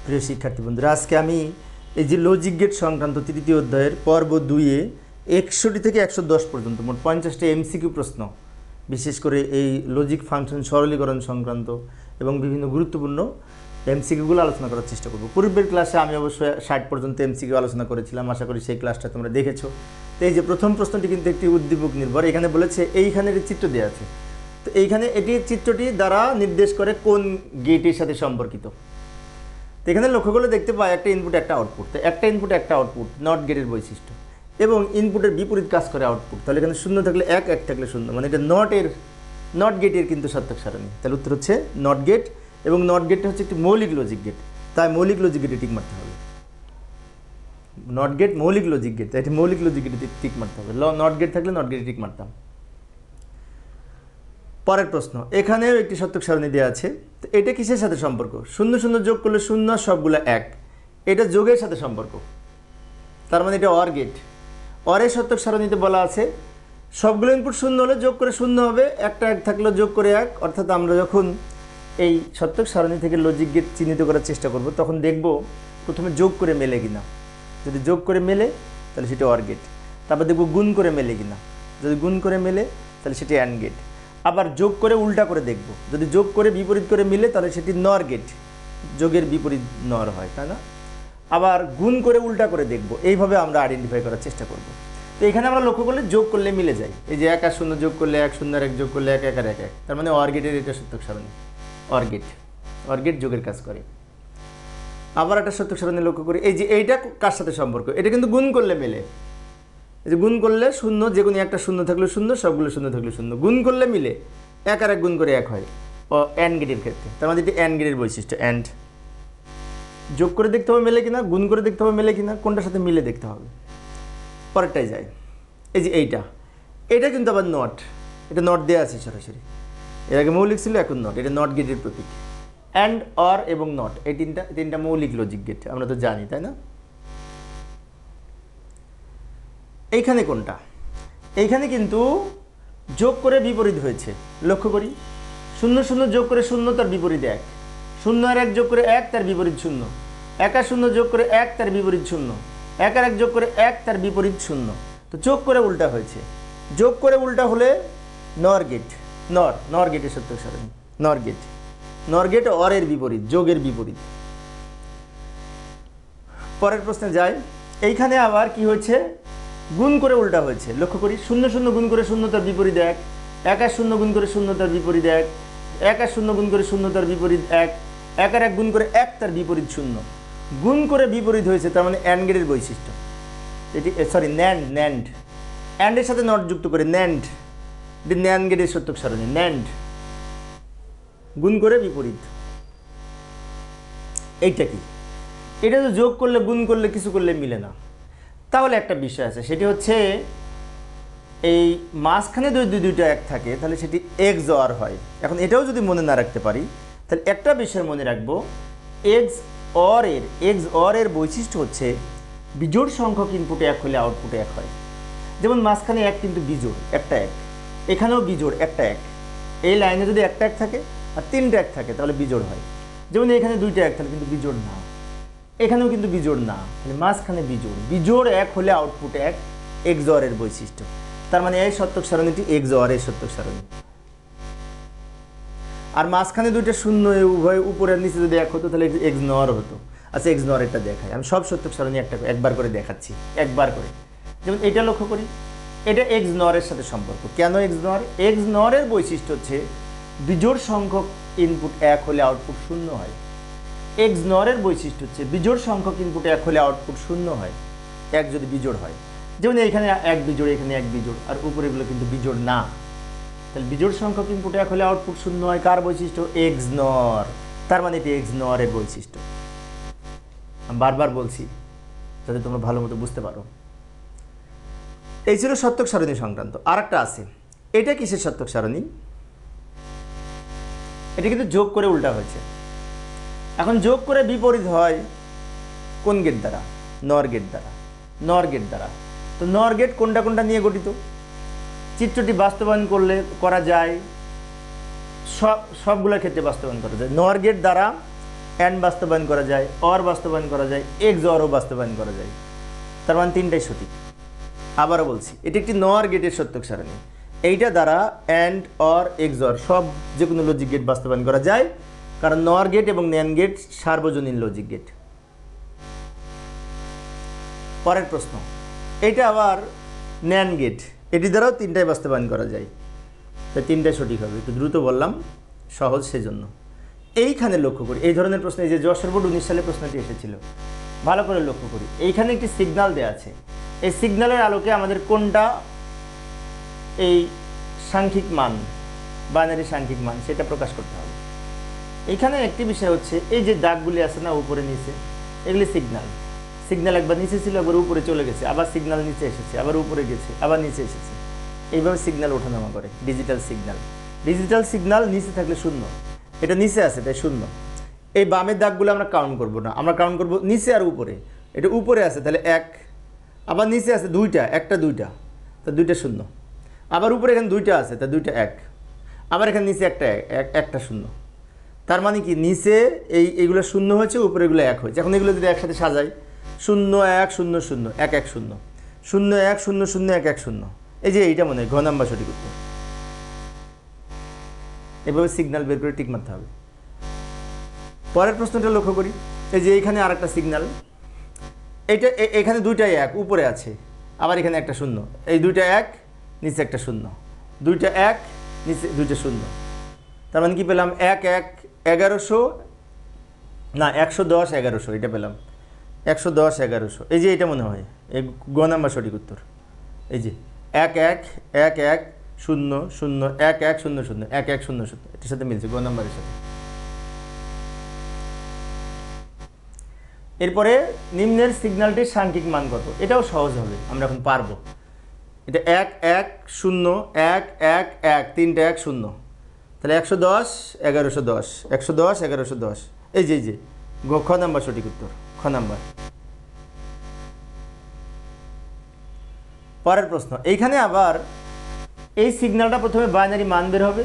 প্রিয় শিক্ষার্থী বন্ধুরা, আজকে আমি এই যে লজিক গেট সংক্রান্ত তৃতীয় অধ্যায়ের পর্ব 2-এ 61 থেকে 110 পর্যন্ত মোট 50টা এমসিকিউ প্রশ্ন, বিশেষ করে এই লজিক ফাংশন সরলীকরণ সংক্রান্ত এবং বিভিন্ন গুরুত্বপূর্ণ এমসিকিউগুলো আলোচনা করার চেষ্টা করব। পূর্বের ক্লাসে আমি অবশ্যই 60 পর্যন্ত এমসিকিউ আলোচনা করেছিলাম, আশা করি সেই ক্লাসটা তোমরা দেখেছো। তো এই যে প্রথম প্রশ্নটি কিন্তু একটি উদ্দীপক নির্ভর, এখানে বলেছে এইখানের চিত্র দেওয়া আছে, তো এইখানে এটি চিত্রটি দ্বারা নির্দেশ করে কোন গেটের সাথে সম্পর্কিত। তো এখানে লক্ষ্য করলে দেখতে পাই একটা ইনপুট একটা আউটপুট, তো একটা ইনপুট একটা আউটপুট নট গেটের বৈশিষ্ট্য, এবং ইনপুটের বিপরীত কাজ করে আউটপুট। তাহলে এখানে শূন্য থাকলে এক, এক থাকলে শূন্য, মানে এটা নট গেটের কিন্তু সত্যক সারণী। তাহলে উত্তর হচ্ছে নট গেট, এবং নট গেটটা হচ্ছে একটি মৌলিক লজিক গেট, তাই মৌলিক লজিক গেটে টিক মারতে হবে। নট গেট মৌলিক লজিক গেট, তাই এটি মৌলিক লজিক গেটে টিক মারতে হবে। নট গেট থাকলে নট গেটে টিক মারতাম। পরের প্রশ্ন, এখানেও একটি সত্যক সারণী দেওয়া আছে, তো এটা কিসের সাথে সম্পর্ক? শূন্য শূন্য যোগ করলে শূন্য, সবগুলো এক, এটা যোগের সাথে সম্পর্ক, তার মানে এটা অর গেট। অরের সত্যক সারণীতে বলা আছে সবগুলো ইনপুট শূন্য হলে যোগ করে শূন্য হবে, একটা এক থাকলে যোগ করে এক। অর্থাৎ আমরা যখন এই সত্যক সারণী থেকে লজিক গেট চিহ্নিত করার চেষ্টা করব, তখন দেখব প্রথমে যোগ করে মেলে কিনা। যদি যোগ করে মেলে তাহলে সেটা অর গেট। তারপর দেখব গুণ করে মেলে কিনা, যদি গুণ করে মেলে তাহলে সেটি অ্যান্ড গেট। আবার যোগ করে উল্টা করে দেখব, যদি যোগ করে বিপরীত করে মিলে তাহলে সেটি নর গেট, যোগের বিপরীত নর হয়, তাই না? আবার গুণ করে উল্টা করে দেখব, এইভাবে আমরা আইডেন্টিফাই করার চেষ্টা করব। তো এখানে আমরা লক্ষ্য করলে যোগ করলে মিলে যায়, এই যে 1 আর 0 যোগ করলে 1, 0 আর 1 যোগ করলে 1, 1 আর 1, 1, তার মানে অর গেটের এটা সত্যক সারণী। অর গেট যোগের কাজ করে। আবার একটা সত্যক সারণী লক্ষ্য করি, এই যে এইটা কার সাথে সম্পর্ক, এটা কিন্তু গুণ করলে মেলে। এই যে গুণ করলে শূন্য, যে কোনো একটা শূন্য থাকলে শূন্য, সবগুলো শূন্য থাকলে শূন্য, গুণ করলে মিলে 1 আর 1 গুণ করে 1 হয় ও অ্যান্ড গেটের ক্ষেত্রে। তার মানে এটি অ্যান্ড গেটের বৈশিষ্ট্য। অ্যান্ড যোগ করে দেখতে হবে মেলে কিনা, গুণ করে দেখতে হবে মেলে কিনা, কোনটার সাথে মিলে দেখতে হবে। পরেরটাই যায়, এই যে এইটা কিন্তু আবার নট, এটা নট দেওয়া আছে সরাসরি, এর আগে মৌলিক ছিল, এখন নট, এটা নট গেটের প্রতীক। অ্যান্ড, অর এবং নট, এই তিনটা মৌলিক লজিক গেট, আমরা তো জানি, তাই না? এইখানে কোনটা? এইখানে কিন্তু যোগ করে বিপরীত হয়েছে, লক্ষ্য করি। 0 0 যোগ করে 0, তার বিপরীত 1, 0 আর 1 যোগ করে 1, তার বিপরীত 0, 1 আর 0 যোগ করে 1, তার বিপরীত 0, 1 আর 1 যোগ করে 1, তার বিপরীত 0। তো যোগ করে উল্টা হয়েছে, যোগ করে উল্টা হলে নর গেট, নর গেটের সত্যক সারণী, নর গেট অরের বিপরীত, যোগের বিপরীত। পরের প্রশ্নে যাই, এইখানে আবার কি হয়েছে? গুণ করে উল্টা হয়েছে, লক্ষ্য করি। 0 0 গুণ করে 0, তার বিপরীত 1, 1 আর 0 গুণ করে 0, তার বিপরীত 1, 1 আর 0 গুণ করে 0, তার বিপরীত 1, 1 আর 1 গুণ করে 1, তার বিপরীত 0। গুণ করে বিপরীত হয়েছে, তার মানে অ্যান্ড গেটের বৈশিষ্ট্য। এটি অ্যান্ডের সাথে নট যুক্ত করে ন্যান্ড, এটি ন্যান্ড গেটের সত্যক সারণী। ন্যান্ড গুণ করে বিপরীত, এইটা কি? এটা তো যোগ করলে, গুণ করলে, কিছু করলে মিলে না। তাহলে একটা বিষয় আছে, সেটি হচ্ছে এই মাঝখানে যদি দুইটা এক থাকে তাহলে সেটি এক্স অর হয়। এখন এটাও যদি মনে না রাখতে পারি, তাহলে একটা বিষয় মনে রাখবো, এক্স অর এর বৈশিষ্ট্য হচ্ছে বিজোড় সংখ্যক ইনপুটে 1 হলে আউটপুটে 1 হয়। যেমন মাঝখানে 1 কিন্তু বিজোড়, একটা 1, এখানেও বিজোড়, একটা 1। এই লাইনে যদি একটা 1 থাকে আর 3টা 1 থাকে তাহলে বিজোড় হয়। যেমন এখানে 2টা 1 তাহলে কিন্তু বিজোড় না, এখানেও কিন্তু বিজোড় না, তাহলে মাঝখানে বিজোড় 1 হলে আউটপুট 1, এক্স অর এর বৈশিষ্ট্য। তার মানে এই সত্যক সারণীটি এক্স অর এর সত্যক সারণী। আর মাঝখানে 2টা শূন্য, উভয় উপরে আর নিচে যদি 1 হতো তাহলে এক্স নর হতো। আচ্ছা, এক্স নর এটা দেখাই, আমি সব সত্যক সারণী একবার করে দেখাচ্ছি, একবার করে। যেমন এটা লক্ষ্য করি, এটা এক্স নর এর সাথে সম্পর্ক। কেন এক্স নর এর বৈশিষ্ট্য হচ্ছে বিজোড় সংখ্যক ইনপুট 1 হলে আউটপুট 0 হয়। এক্স নরের বৈশিষ্ট্য হচ্ছে বিজোড় সংখ্যক ইনপুট 1 হলে আউটপুট 0 হয়, 1 যদি বিজোড় হয়। যেমন এখানে 1 বিজোড়, এখানে 1 বিজোড়, আর উপরেগুলো কিন্তু বিজোড় না। তাহলে বিজোড় সংখ্যক ইনপুট 1 হলে আউটপুট 0 হয়, কার বৈশিষ্ট্য? এক্স নর। তার মানে এটি এক্স নরের বৈশিষ্ট্য। আমি বারবার বলছি যাতে তোমরা ভালো মতো বুঝতে পারো। এই ছিল সত্যক সারণী সংক্রান্ত। আর একটা আছে, এটা কিসের সত্যক সারণী? এটা কিন্তু যোগ করে উল্টা হয়েছে। এখন যোগ করে বিপরীত হয় কোন গেট দ্বারা? নর গেট দ্বারা। তো নর গেট কোনটা নিয়ে গঠিত? চিত্রটি বাস্তবায়ন করা যায়, সবগুলোর ক্ষেত্রে বাস্তবায়ন করা যায়। নর গেট দ্বারা অ্যান্ড বাস্তবায়ন করা যায়, অর বাস্তবায়ন করা যায়, এক্স অরও বাস্তবায়ন করা যায়। তার মানে তিনটাই সঠিক। আবারও বলছি, এটি একটি নর গেটের সত্যক সারণী। এইটা দ্বারা অ্যান্ড অর এক্স অর সব যে কোনো লজিক গেট বাস্তবায়ন করা যায়, কারণ নর গেট এবং ন্যান্ড গেট সার্বজনীন লজিক গেট। পরের প্রশ্ন, এইটা আবার ন্যান্ড গেট, এটি দ্বারাও তিনটাই বাস্তবায়ন করা যায়, তাই তিনটাই সঠিক হবে। একটু দ্রুত বললাম, সহজ সেজন্য। এইখানে লক্ষ্য করি, এই ধরনের প্রশ্ন, এই যে যশোর বোর্ড 19 সালে প্রশ্নটি এসেছিল, ভালো করে লক্ষ্য করি। এইখানে একটি সিগন্যাল দেওয়া আছে, এই সিগন্যালের আলোকে আমাদের কোনটা এই সাংখ্যিক মান, বাইনারি সাংখ্যিক মান, সেটা প্রকাশ করতে হবে। এইখানে একটি বিষয় হচ্ছে, এই যে দাগগুলি আছে না উপরে নিচে, এগুলি সিগন্যাল। সিগন্যাল একবার নিচে ছিল, একবার উপরে চলে গেছে, আবার সিগন্যাল নিচে এসেছে, আবার উপরে গেছে, আবার নিচে এসেছে। এইভাবে সিগন্যাল ওঠানামা করে, ডিজিটাল সিগন্যাল। ডিজিটাল সিগন্যাল নিচে থাকলে শূন্য, এটা নিচে আছে তাই শূন্য। এই বামের দাগগুলো আমরা কাউন্ট করব না, আমরা কাউন্ট করব নিচে আর উপরে। এটা উপরে আছে তাহলে এক, আবার নিচে আছে দুইটা, একটা দুইটা, তা দুইটা শূন্য। আবার উপরে এখানে দুইটা আছে, তা দুইটা এক, আবার এখানে নিচে একটা শূন্য। তার মানে কি, নিচে এইগুলো শূন্য হয়েছে, উপরে এগুলো এক হয়েছে। এখন এগুলো যদি একসাথে সাজাই, 0 1 0 0 1 1 0 0 1 0 0 1 1 0, এই যে এইটা মনে হয় ঘ নাম্বার সঠিক উত্তর। এভাবে সিগন্যাল বের করে টিক মারতে হবে। পরের প্রশ্নটা লক্ষ্য করি, এই যে এইখানে আর একটা সিগন্যাল, এইটা এখানে দুইটাই এক, উপরে আছে, আবার এখানে একটা শূন্য, এই দুইটা এক, নিচে একটা শূন্য, দুইটা এক, নিচে দুইটা শূন্য। তার মানে কি পেলাম, 1 1 1100 না 110 1100, এটা পেলাম 110 1100। এই যে এটা মনে হয় এই গ নাম্বার সঠিক উত্তর। এই যে 1 1 1 1 0 0 1 1 0 0 1 1 0 0, এটার সাথে মিলছে, গ নাম্বারের সাথে। এরপরে নিম্নের সিগন্যালটির সাংখ্যিক মান কত, এটাও সহজ হবে, আমরা এখন পারবো। এটা 1 1 0 1 1 1, তিনটা 1 0, তাহলে 110 1110, 110 1110, এই যে খ নাম্বার সঠিক উত্তর, খ নাম্বার। পরের প্রশ্ন, এইখানে আবার এই সিগন্যালটা প্রথমে বাইনারি মান বের হবে,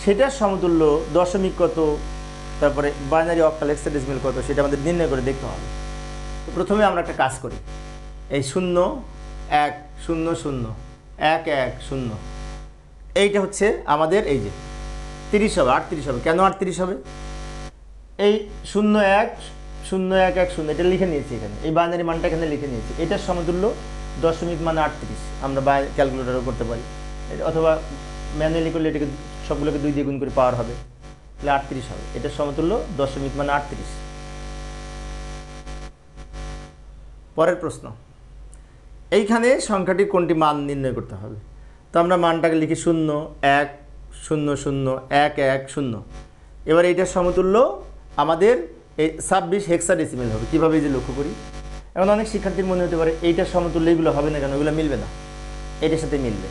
সেটার সমতুল্য দশমিক কত, তারপরে বাইনারি অক্টাল হেক্সাডেসিমাল কত, সেটা আমাদের নির্ণয় করে দেখতে হবে। তো প্রথমে আমরা একটা কাজ করি, এই 0 1 0 0 1 1 0, এইটা হচ্ছে আমাদের এই যে 30 হবে, 38 হবে। কেন 38 হবে, এই 0 1 0 1 1 0 এটা লিখে নিয়েছি এখানে, এই বাইনারি মানটা এখানে লিখে নিয়েছি। এটার সমতুল্য দশমিক মানে 38, আমরা ক্যালকুলেটরও করতে পারি, অথবা ম্যানুয়ালি করলে এটাকে সবগুলোকে 2 দিয়ে গুণ করে পাওয়ার হবে, তাহলে 38 হবে। এটার সমতুল্য দশমিক মানে 38। পরের প্রশ্ন, এইখানে সংখ্যাটির কোনটি মান নির্ণয় করতে হবে। তো আমরা মানটাকে লিখি 0 1 0 0 1 1 0। এবার এইটার সমতুল্য আমাদের এই 26 হেক্সাডেসিমেল হবে। কীভাবে যে লক্ষ্য করি, এখন অনেক শিক্ষার্থীর মনে হতে পারে এইটার সমতুল্য এগুলো হবে না কেন, এগুলো মিলবে না। এটার সাথে মিলবে,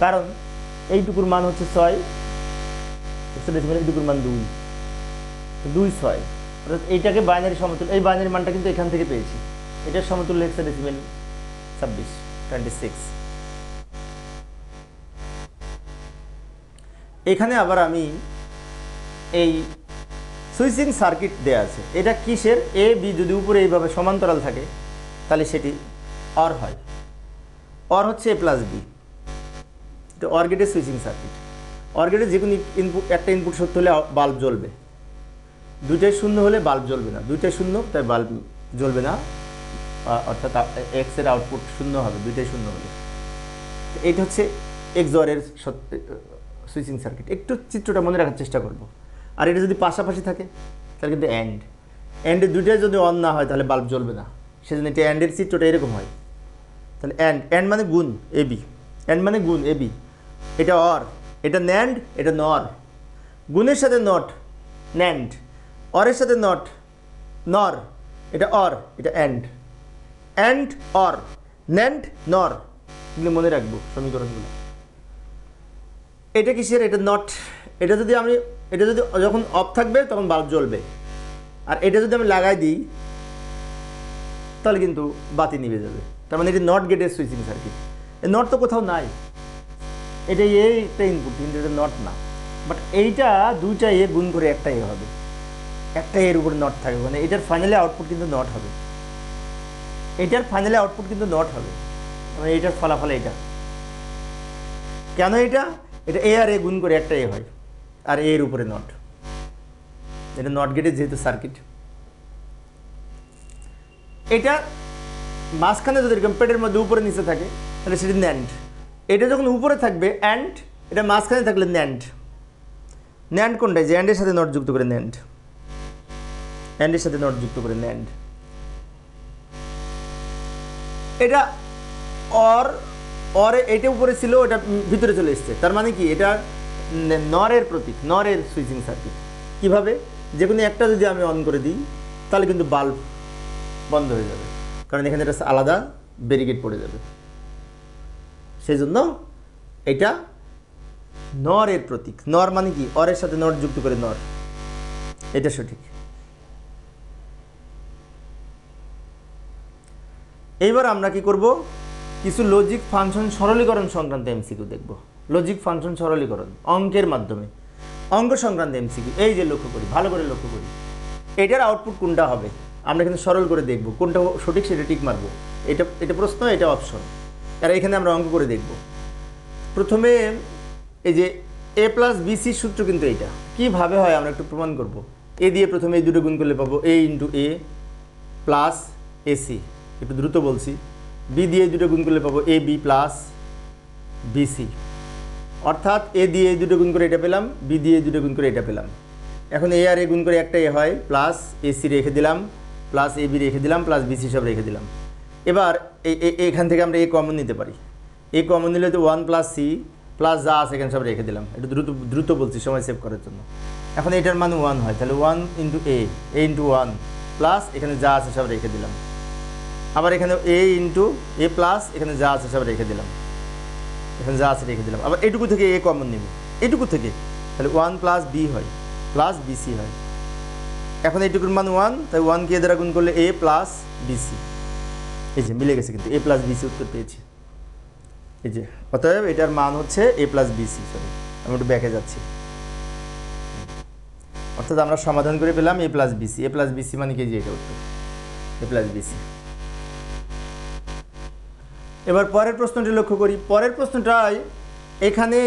কারণ এইটুকুর মান হচ্ছে 6 হেক্সাডেসিমেল, এইটুকুর মান 2 2 6, অর্থাৎ এইটাকে বাইনারি সমতুল্য, এই বাইনারি মানটা কিন্তু এখান থেকে পেয়েছি। এটার সমতুল্য হেক্সাডেসিমেল 26। এখানে আবার আমি এই সুইচিং সার্কিট দেয়া আছে, এটা কিসের, এ বি যদি উপরে এইভাবে সমান্তরাল থাকে তাহলে সেটি অর হয়। অর হচ্ছে এ প্লাস বি, এটা অর গেটের সুইচিং সার্কিট। অর গেটে যে কোনো ইনপুট, একটা ইনপুট সত্য হলে বাল্ব জ্বলবে, দুইটাই শূন্য হলে বাল্ব জ্বলবে না, দুইটাই শূন্য তাই বাল্ব জ্বলবে না, অর্থাৎ এক্সের আউটপুট শূন্য হবে, দুইটাই শূন্য হলে। এইটা হচ্ছে এক্স অরের সুইচিং সার্কিট। একটু চিত্রটা মনে রাখার চেষ্টা করব। আর এটা যদি পাশাপাশি থাকে তাহলে কিন্তু অ্যান্ডের দুইটাই যদি অন না হয় তাহলে বাল্ব জ্বলবে না, সেজন্য এটা অ্যান্ডের চিত্রটা এরকম হয়। তাহলে অ্যান্ড মানে গুণ এবি, অ্যান্ড মানে গুণ এবি, এটা অর, এটা ন্যান্ড, এটা নর। গুণের সাথে নট ন্যান্ড, অরের সাথে নট নর, এটা অর, এটা অ্যান্ড অর, ন্যান্ড নর, এগুলো মনে রাখবো সমীকরণগুলো। এটা কিসের, এটা নট। এটা যদি যখন অফ থাকবে তখন বাল্ব জ্বলবে, আর এটা যদি আমি লাগাই দিই তাহলে কিন্তু বাতি নিভে যাবে। তার মানে এটি নট গেটের সুইচিং সার্কিট। এই নট তো কোথাও নাই, এটা একটা ইনপুট, কিন্তু এটা নট না। বাট এইটা দুইটা এ গুণ করে একটা এ হবে, একটা এর উপরে নট থাকবে, মানে এটার ফাইনালি আউটপুট কিন্তু নট হবে, এটার ফাইনালি আউটপুট কিন্তু নট হবে, মানে এটার ফলাফল এটা। কেন এটা? এটা এ আর এ গুণ করে একটা এ হয়, আর এর উপরে নট, এটা নট গেটের যেহেতু সার্কিট। এটা মাঝখানে যদি এরকম পেটের মধ্যে উপরে নিচে থাকে তাহলে সেটি ন্যান্ড। এটা যখন উপরে থাকবে অ্যান্ড, এটা মাঝখানে থাকলে ন্যান্ড। ন্যান্ড কোনটাই? যে অ্যান্ডের সাথে নট যুক্ত করে ন্যান্ড, অ্যান্ডের সাথে নট যুক্ত করে ন্যান্ড। এটা অর এটা উপরে ছিল, এটা ভিতরে চলে এসছে, তার মানে কি এটা নরের প্রতীক, নরের সুইচিং সার্কিট। কিভাবে? যে কোনো একটা যদি আমি অন করে দিই তাহলে কিন্তু বাল্ব বন্ধ হয়ে যাবে, কারণ এখানে একটা আলাদা ব্যারিকেড পড়ে যাবে। সেই জন্য এটা নরের প্রতীক। নর মানে কি? অরের সাথে নট যুক্ত করে নর, এটা সঠিক। এইবার আমরা কি করব? কিছু লজিক ফাংশন সরলীকরণ সংক্রান্ত এমসিকিউ দেখব। লজিক ফাংশন সরলীকরণ অঙ্কের মাধ্যমে, অঙ্ক সংক্রান্ত এমসিকিউ। এই যে লক্ষ্য করি, ভালো করে লক্ষ্য করি, এটার আউটপুট কোনটা হবে আমরা কিন্তু সরল করে দেখব, কোনটা সঠিক সেটা টিক মারবো। এটা প্রশ্ন, এটা অপশন, আর এখানে আমরা অঙ্ক করে দেখব। প্রথমে এই যে এ প্লাস বিসির সূত্র কিন্তু এইটা কীভাবে হয় আমরা একটু প্রমাণ করব। এ দিয়ে প্রথমে এই দুটো গুণ করলে পাবো এ ইন্টু এ প্লাস এসি, একটু দ্রুত বলছি। বি দিয়ে এই দুটো গুণ করলে পাবো এ বি প্লাস বিসি, অর্থাৎ এ দিয়ে এই দুটো গুণ করে এটা পেলাম, বি দিয়ে এই দুটো গুণ করে এটা পেলাম। এখন এ আর এ গুণ করে একটা এ হয়, প্লাস এসি রেখে দিলাম, প্লাস এ বি রেখে দিলাম, প্লাস বিসি সব রেখে দিলাম। এবার এখান থেকে আমরা এ কমন নিতে পারি, এ কমন নিলে তো 1 প্লাস সি প্লাস যা আছে এখানে সব রেখে দিলাম। একটু দ্রুত বলছি সময় সেভ করার জন্য। এখন এটার মান 1 হয়, তাহলে 1 ইন্টু এ ইন্টু 1 প্লাস এখানে যা আছে সব রেখে দিলাম। আবার এখানে এ ইন্টু এ প্লাস এখানে যা আছে সব রেখে দিলাম, এখানে যা আছে রেখে দিলাম। আবার এটুকু থেকে এ কমন নেব, এটুকু থেকে, তাহলে 1 প্লাস বি হয় প্লাস বিসি হয়। এখন এইটুকুর মান 1, তাই 1 কে দ্বারা গুণ করলে এ প্লাস বিসি। এই যে মিলে গেছে, কিন্তু এ প্লাস বিসি উত্তর পেয়েছি। এই যে অতএব এটার মান হচ্ছে এ প্লাস বিসি। সরি, আমি একটু ব্যাকে যাচ্ছি। অর্থাৎ আমরা সমাধান করে পেলাম এ প্লাস বিসি। এ প্লাস বিসি মানে কি? যে এটা উত্তর, এ প্লাস বিসি। এবার পরের প্রশ্নটি লক্ষ্য করি। পরের প্রশ্নটায় এখানে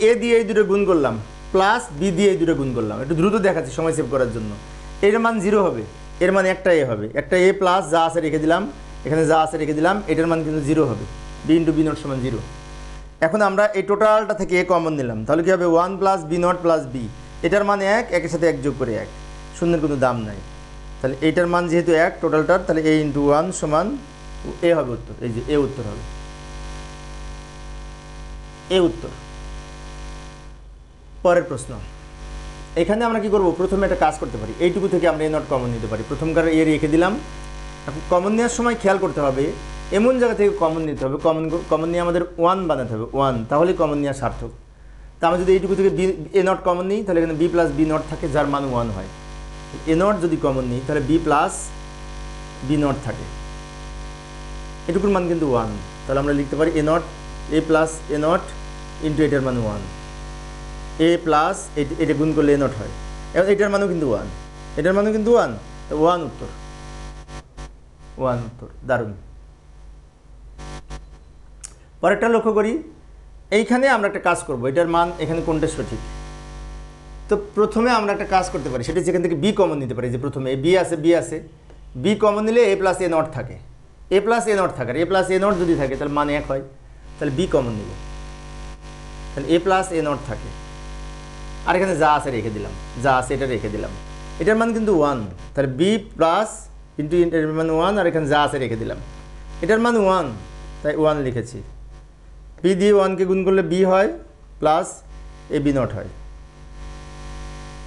এ দিয়ে এই দুটো গুণ করলাম, প্লাস বি দিয়ে এই দুটো গুণ করলাম। একটু দ্রুত দেখাচ্ছি সময় সেভ করার জন্য। এর মান 0 হবে, এর মান একটা এ হবে, একটা এ প্লাস যা আছে রেখে দিলাম, এখানে যা আছে রেখে দিলাম, এটার মান কিন্তু 0 হবে। বি ইন্টু বি নট সমান 0। এখন আমরা এই টোটালটা থেকে এ কমন নিলাম, তাহলে কী হবে? 1 plus B not plus B, এটার মান 1, একের সাথে 1 যোগ করে 1, শূন্যের কোনো দাম নাই। তাহলে এইটার মান যেহেতু 1 টোটালটার, তাহলে এ ইন্টু 1 সমান এ হবে উত্তর। এই যে এ উত্তর হবে, এ উত্তর। পরের প্রশ্ন, এখানে আমরা কি করব? প্রথমে একটা কাজ করতে পারি, এইটুকু থেকে আমরা এ নট কমন নিতে পারি। প্রথমকার এ রেখে দিলাম। এখন কমন নেওয়ার সময় খেয়াল করতে হবে, এমন জায়গা থেকে কমন নিতে হবে, কমন নিয়ে আমাদের 1 বানাতে হবে, 1, তাহলে কমন নেওয়া সার্থক। তা আমরা যদি এইটুকু থেকে এ নট কমন নিই, তাহলে এখানে বি প্লাস বি নট থাকে, যার মান 1 হয়। এ নট যদি কমন নিই তাহলে বি প্লাস বি নট থাকে, এটুকুর মান কিন্তু 1। তাহলে আমরা লিখতে পারি এ not, a plus A not into এটার মান 1, এ প্লাস এটা গুণ করলে এ নট হয়। এবং এটার মানও কিন্তু 1, এটার মানও কিন্তু 1, তো 1 উত্তর, 1 উত্তর। দারুণ। পরেরটা লক্ষ্য করি, এইখানে আমরা একটা কাজ করব, এটার মান এখানে কোনটা সঠিক। তো প্রথমে আমরা একটা কাজ করতে পারি, সেটা যেখান থেকে বি কমন নিতে পারি। যে প্রথমে বি আছে, বি কমন নিলে এ প্লাস এ নট থাকে, এ প্লাস এ নট থাকে, আর এ প্লাস এ নট যদি থাকে তাহলে মান 1 হয়। তাহলে বি কমন নিব, তাহলে এ প্লাস এ নট থাকে, আর এখানে যা আছে রেখে দিলাম, যা আছে এটা রেখে দিলাম, এটার মান কিন্তু 1। তাহলে বি প্লাস ইন্টু এটার মান 1, আর এখানে যা আছে রেখে দিলাম, এটার মান 1, তাই 1 লিখেছি। বি দিয়ে 1কে গুণ করলে বি হয় প্লাস এ বি নট হয়।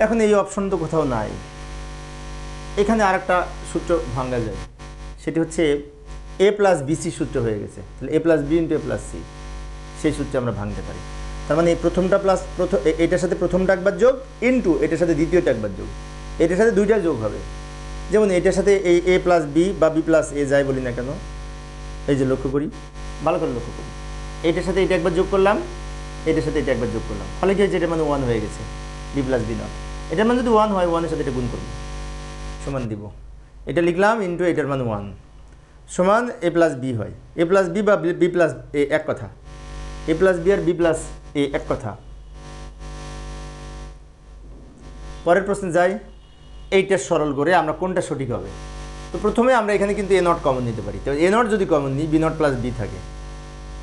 এখন এই অপশন তো কোথাও নাই, এখানে আর একটা সূত্র ভাঙা যায়, সেটি হচ্ছে এ প্লাস বিসি সূত্র হয়ে গেছে। তাহলে এ plus B into a plus C, সেই সূত্রে আমরা ভাঙতে পারি। তার মানে এই প্রথমটা প্লাস এটার সাথে প্রথমটা একবার যোগ ইন্টু এটার সাথে দ্বিতীয়টা একবার যোগ, এটার সাথে দুইটা যোগ হবে। যেমন এটার সাথে এই এ প্লাস বি বা বি প্লাস এ যাই বলি না কেন, এই যে লক্ষ্য করি, ভালো করে লক্ষ্য করি, এটার সাথে এটা একবার যোগ করলাম, এটার সাথে এটা একবার যোগ করলাম, ফলে কি হয়েছে? এটার মানে 1 হয়ে গেছে, বি প্লাস বি নট। এটার মানে যদি 1 হয়, 1 এর সাথে এটা গুণ করবো, সমান দিব, এটা লিখলাম ইন্টু এটার মান 1 সমান a প্লাস বি হয়। a প্লাস বি বা বি প্লাস এ এক কথা, a প্লাস বি আর বি প্লাস এ এক কথা। পরের প্রশ্নে যাই, এইটা সরল করে আমরা কোনটা সঠিক হবে। তো প্রথমে আমরা এখানে কিন্তু এ নট কমন নিতে পারি। তো এ নট যদি কমন নিই বি নট প্লাস বি থাকে,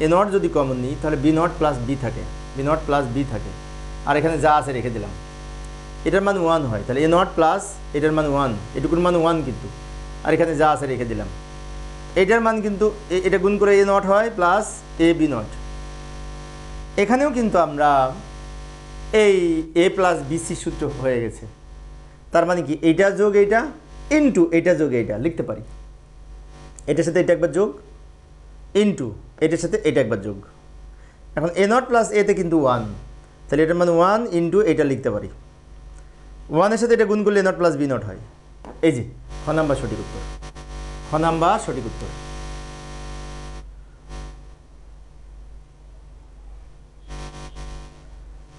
এ নট যদি কমন নিই তাহলে বি নট প্লাস বি থাকে, বি নট প্লাস বি থাকে। আর এখানে যা আছে রেখে দিলাম, এটার মান 1 হয়, তাহলে এ নট প্লাস এটার মান 1, এটুকুর মান 1 কিন্তু, আর এখানে যা আছে রেখে দিলাম। এটার মান কিন্তু এটা গুণ করে এ নট হয় প্লাস এ বি নট। এখানেও কিন্তু আমরা এই এ প্লাস বিসি সূত্র হয়ে গেছে, তার মানে কি এইটা যোগ এইটা ইন্টু এইটা যোগ এইটা লিখতে পারি। এটার সাথে এটা একবার যোগ ইন্টু এটার সাথে এটা একবার যোগ। এখন এ নট প্লাস এতে কিন্তু 1, তাহলে এটার মানে 1 ইন্টু এটা লিখতে পারি। 1 এর সাথে এটা গুণ করলে A not plus B not হয়। এই যে খ নাম্বার সঠিক উত্তর, খ নাম্বার সঠিক উত্তর।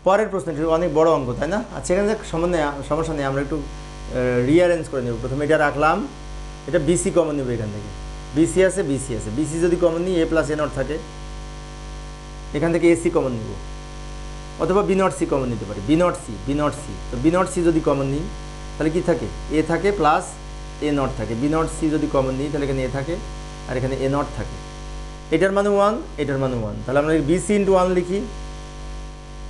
পরের প্রশ্নটি অনেক বড় অঙ্ক, তাই না? আচ্ছা এখানে সমস্যা নেই, আমরা একটু রিঅ্যারেঞ্জ করে নেব। প্রথমে এটা রাখলাম, এটা বিসি কমন নেব এখান থেকে, বিসি আছে বিসি আছে, বিসি যদি কমন নিই এ প্লাস এ নট থাকে, এখান থেকে এসি কমন নিব, অথবা বি নট সি কমন নিতে পারি, B not C, B not C. তো বি নট সি যদি কমন নিই তাহলে কি থাকে, এ থাকে প্লাস এ নট থাকে। বি নট সি যদি কমন নিই তাহলে এখানে এ থাকে আর এখানে এ নট থাকে। এটার মানে 1, এটার মানে 1, তাহলে আমরা বিসি ইন্টু 1 লিখি